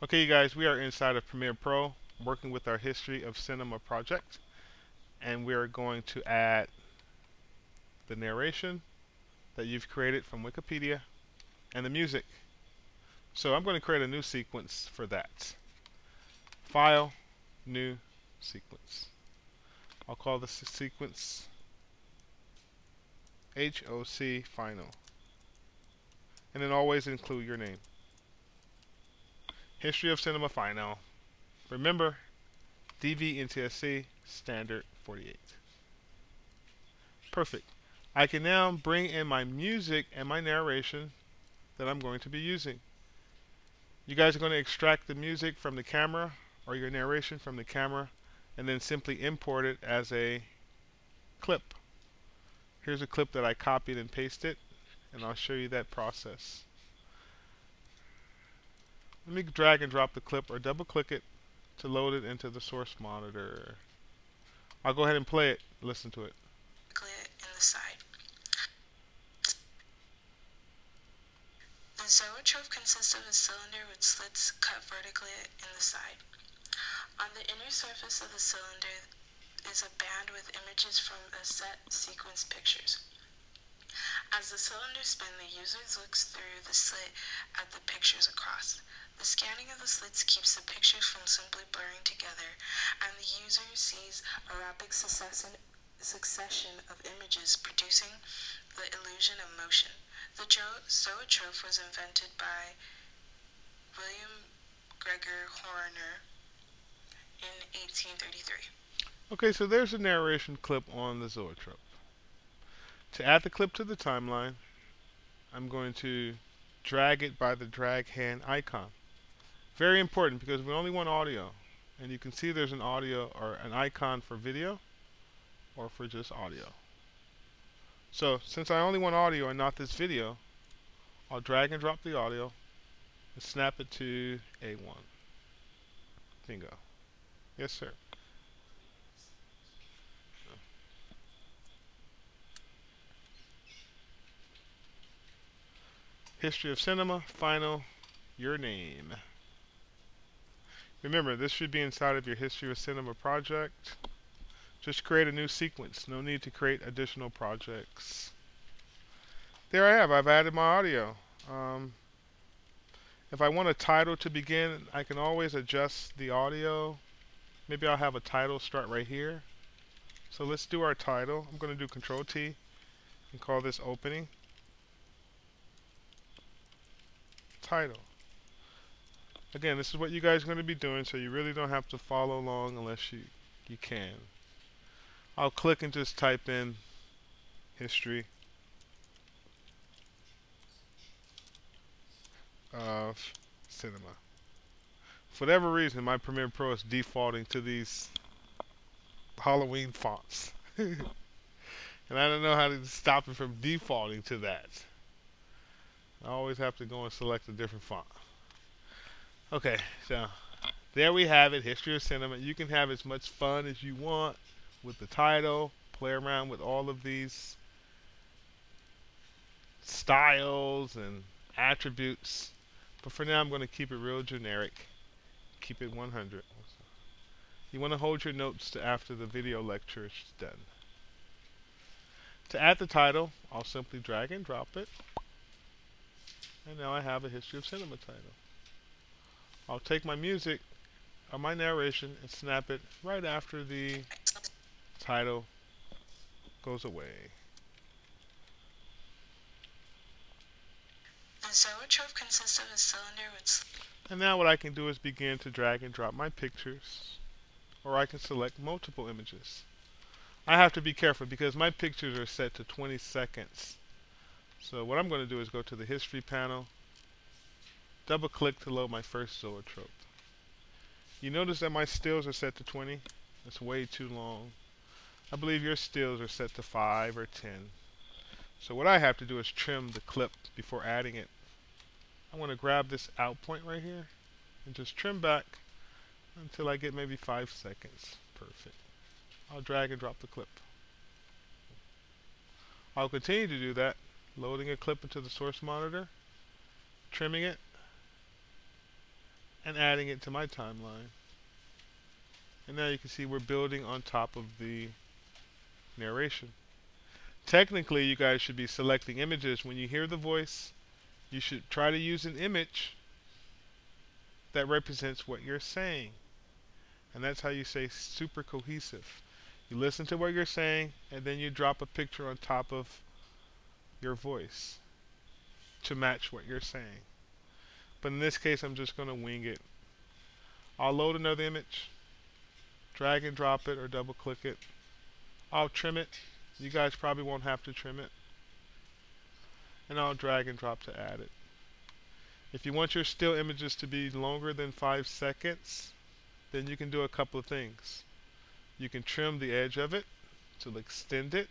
Okay, you guys, we are inside of Premiere Pro working with our History of Cinema project, and we are going to add the narration that you've created from Wikipedia and the music. So I'm going to create a new sequence for that. File, new sequence. I'll call this sequence HOC final, and then always include your name. History of Cinema final. Remember, DV NTSC standard 48. Perfect. I can now bring in my music and my narration that I'm going to be using. You guys are going to extract the music from the camera or your narration from the camera and then simply import it as a clip. Here's a clip that I copied and pasted, and I'll show you that process. Let me drag and drop the clip or double click it to load it into the source monitor. I'll go ahead and play it. Listen to it. In the side. The zoetrope consists of a cylinder with slits cut vertically in the side. On the inner surface of the cylinder is a band with images from a set sequence pictures. As the cylinder spins, the user looks through the slit at the pictures across. The scanning of the slits keeps the pictures from simply blurring together, and the user sees a rapid succession of images producing the illusion of motion. The zoetrope was invented by William Gregor Horner in 1833. Okay, so there's a narration clip on the zoetrope. To add the clip to the timeline, I'm going to drag it by the drag hand icon. Very important because we only want audio. And you can see there's an audio or an icon for video or for just audio. So since I only want audio and not this video, I'll drag and drop the audio and snap it to A1. Bingo. Yes, sir. History of Cinema, final, your name. Remember, this should be inside of your History of Cinema project. Just create a new sequence. No need to create additional projects. There I have. I've added my audio. Um, if I want a title to begin, I can always adjust the audio. Maybe I'll have a title start right here. So let's do our title. I'm going to do Control T and call this opening. Title. Again, this is what you guys are going to be doing, so you really don't have to follow along unless you can. I'll click and just type in history of cinema. For whatever reason, my Premiere Pro is defaulting to these Halloween fonts. And I don't know how to stop it from defaulting to that. I always have to go and select a different font. Okay, so there we have it, History of Cinema. You can have as much fun as you want with the title, play around with all of these styles and attributes. But for now, I'm going to keep it real generic. Keep it 100. You want to hold your notes to after the video lecture is done. To add the title, I'll simply drag and drop it. And now I have a History of Cinema title. I'll take my music or my narration and snap it right after the title goes away. The zoetrope consists of a cylinder with. And now what I can do is begin to drag and drop my pictures, or I can select multiple images. I have to be careful because my pictures are set to 20 seconds. So what I'm going to do is go to the history panel, double click to load my first zoetrope. You notice that my stills are set to 20. That's way too long. I believe your stills are set to 5 or 10. So what I have to do is trim the clip before adding it. I want to grab this out point right here and just trim back until I get maybe 5 seconds. Perfect. I'll drag and drop the clip. I'll continue to do that, loading a clip into the source monitor, trimming it, and adding it to my timeline. And now you can see we're building on top of the narration. Technically, you guys should be selecting images. When you hear the voice, you should try to use an image that represents what you're saying. And that's how you say super cohesive. You listen to what you're saying, and then you drop a picture on top of your voice to match what you're saying. But in this case, I'm just going to wing it. I'll load another image, drag and drop it or double click it. I'll trim it. You guys probably won't have to trim it. And I'll drag and drop to add it. If you want your still images to be longer than 5 seconds, then you can do a couple of things. You can trim the edge of it to extend it.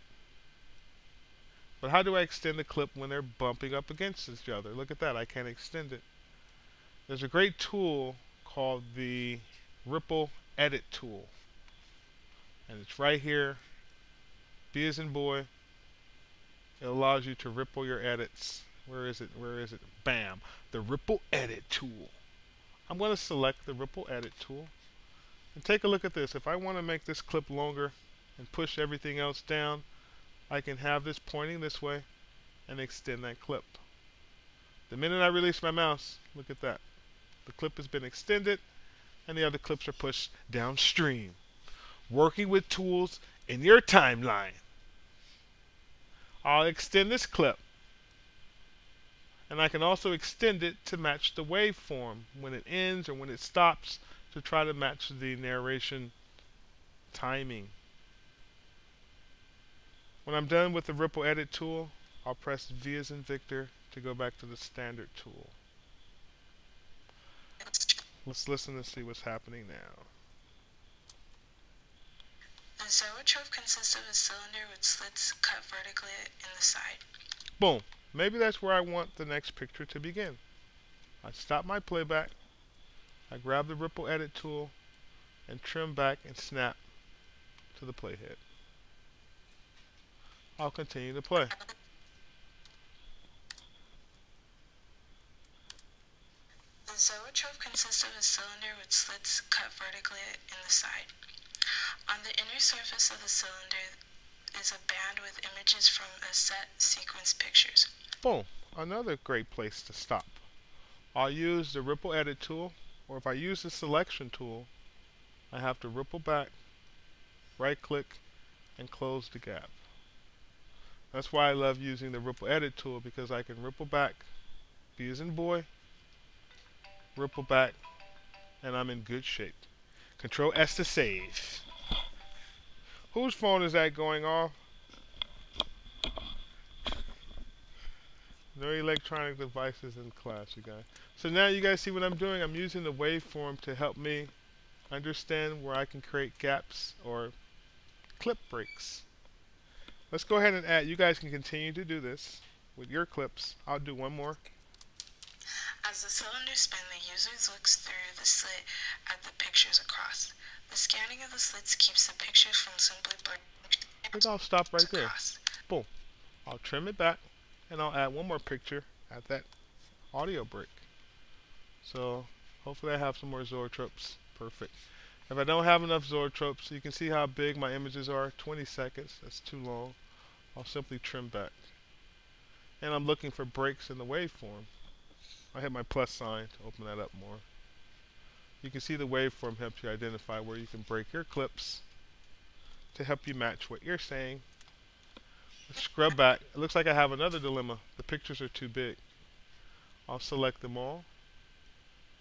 But how do I extend the clip when they're bumping up against each other? Look at that, I can't extend it. There's a great tool called the Ripple Edit tool. And it's right here. B as in boy. It allows you to ripple your edits. Where is it? Where is it? Bam! The Ripple Edit tool. I'm going to select the Ripple Edit tool. And take a look at this. If I want to make this clip longer and push everything else down, I can have this pointing this way and extend that clip. The minute I release my mouse, look at that. The clip has been extended and the other clips are pushed downstream. Working with tools in your timeline. I'll extend this clip. And I can also extend it to match the waveform when it ends or when it stops to try to match the narration timing. When I'm done with the Ripple Edit tool, I'll press V as in Victor to go back to the standard tool. Let's listen and see what's happening now. The zoetrope consists of a cylinder with slits cut vertically in the side. Boom. Maybe that's where I want the next picture to begin. I stop my playback. I grab the Ripple Edit tool and trim back and snap to the playhead. I'll continue to play. The zoetrope consists of a cylinder with slits cut vertically in the side. On the inner surface of the cylinder is a band with images from a set sequence pictures. Boom. Another great place to stop. I'll use the Ripple Edit tool, or if I use the Selection tool, I have to ripple back, right click, and close the gap. That's why I love using the Ripple Edit tool, because I can ripple back, B as in boy, ripple back, and I'm in good shape. Control S to save. Whose phone is that going off? No electronic devices in class, you guys. So now you guys see what I'm doing. I'm using the waveform to help me understand where I can create gaps or clip breaks. Let's go ahead and add. You guys can continue to do this with your clips. I'll do one more. As the cylinder spins, the user looks through the slit at the pictures across. The scanning of the slits keeps the pictures from simply blurring I think I'll stop right there. across. Boom. I'll trim it back and I'll add one more picture at that audio break. So hopefully I have some more zoetropes. Perfect. If I don't have enough zoetropes, you can see how big my images are. 20 seconds. That's too long. I'll simply trim back. And I'm looking for breaks in the waveform. I hit my plus sign to open that up more. You can see the waveform helps you identify where you can break your clips to help you match what you're saying. Let's scrub back. It looks like I have another dilemma. The pictures are too big. I'll select them all,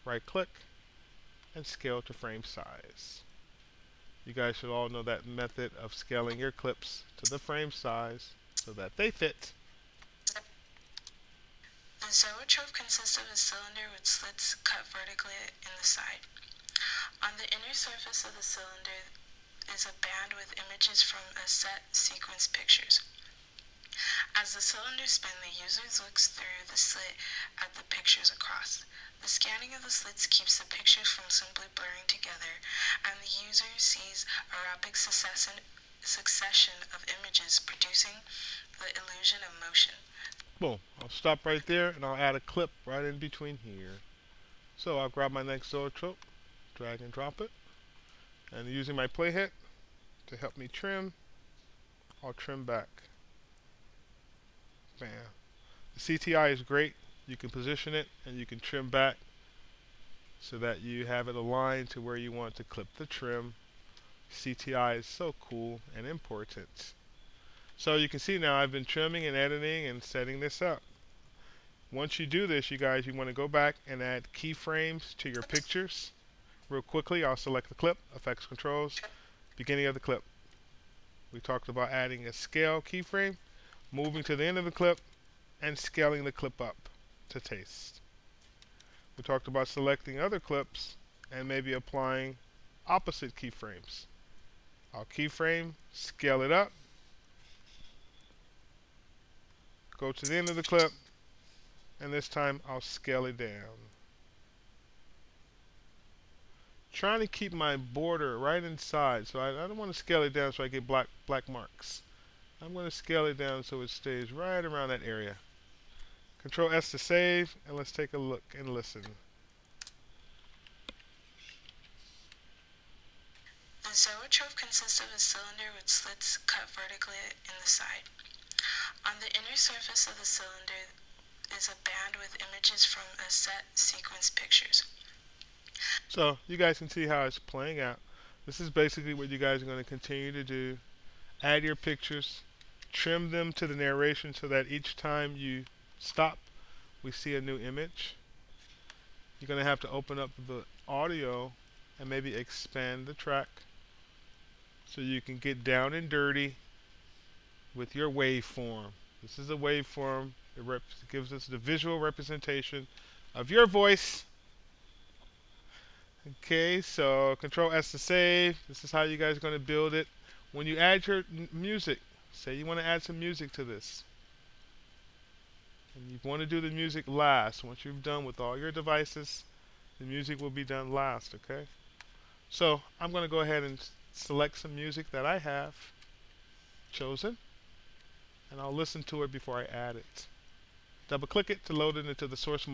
right click, and scale to frame size. You guys should all know that method of scaling your clips to the frame size so that they fit. The zoetrope consists of a cylinder with slits cut vertically in the side. On the inner surface of the cylinder is a band with images from a set sequence pictures. As the cylinder spins, the user looks through the slit at the pictures across. The scanning of the slits keeps the pictures from simply blurring together, and the user sees a rapid succession of images producing the illusion of motion. Boom. I'll stop right there and I'll add a clip right in between here. So I'll grab my next zoetrope, drag and drop it, and using my playhead to help me trim, I'll trim back. Bam. The CTI is great. You can position it and you can trim back so that you have it aligned to where you want to clip the trim. CTI is so cool and important. So you can see now I've been trimming and editing and setting this up. Once you do this, you guys, you want to go back and add keyframes to your pictures. Real quickly, I'll select the clip, effects controls, beginning of the clip. We talked about adding a scale keyframe, moving to the end of the clip, and scaling the clip up to taste. We talked about selecting other clips and maybe applying opposite keyframes. I'll keyframe, scale it up, go to the end of the clip, and this time I'll scale it down. Trying to keep my border right inside, so I don't want to scale it down so I get black marks. I'm going to scale it down so it stays right around that area. Control S to save, and let's take a look and listen. A zoetrope consists of a cylinder with slits cut vertically in the side. On the inner surface of the cylinder is a band with images from a set sequence pictures. So you guys can see how it's playing out. This is basically what you guys are going to continue to do. Add your pictures, trim them to the narration so that each time you stop, we see a new image. You're going to have to open up the audio and maybe expand the track so you can get down and dirty with your waveform. This is a waveform. It gives us the visual representation of your voice. Okay, so Control S to save. This is how you guys are going to build it. When you add your music, say you want to add some music to this, and you want to do the music last. Once you've done with all your devices, the music will be done last, okay? So I'm going to go ahead and select some music that I have chosen, and I'll listen to it before I add it. Double click it to load it into the source